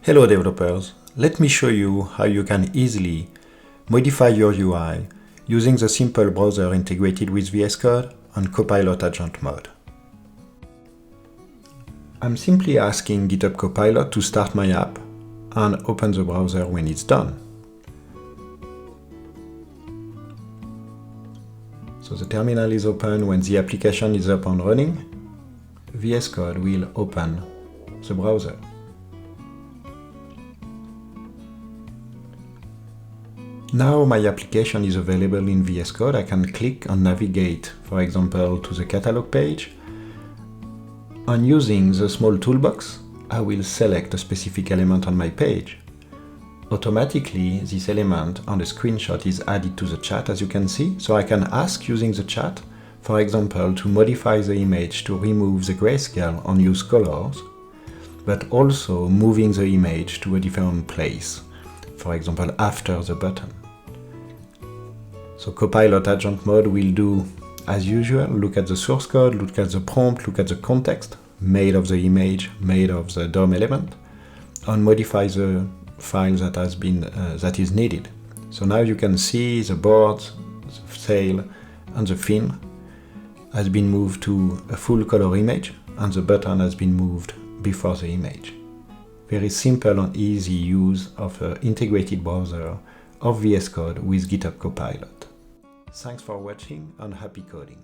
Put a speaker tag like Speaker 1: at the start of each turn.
Speaker 1: Hello developers, let me show you how you can easily modify your UI using the simple browser integrated with VS Code on Copilot agent mode. I'm simply asking GitHub Copilot to start my app and open the browser when it's done. So the terminal is open when the application is up and running. VS Code will open the browser. Now my application is available in VS Code. I can click and navigate, for example, to the catalog page. And using the small toolbox, I will select a specific element on my page. Automatically, this element on the screenshot is added to the chat, as you can see. So I can ask using the chat, for example, to modify the image to remove the grayscale and use colors, but also moving the image to a different place, for example, after the button. So Copilot agent mode will do as usual, look at the source code, look at the prompt, look at the context made of the image, made of the DOM element, and modify the file that is needed. So now you can see the board, the sail, and the fin has been moved to a full color image, and the button has been moved before the image. Very simple and easy use of an integrated browser of VS Code with GitHub Copilot. Thanks for watching and happy coding.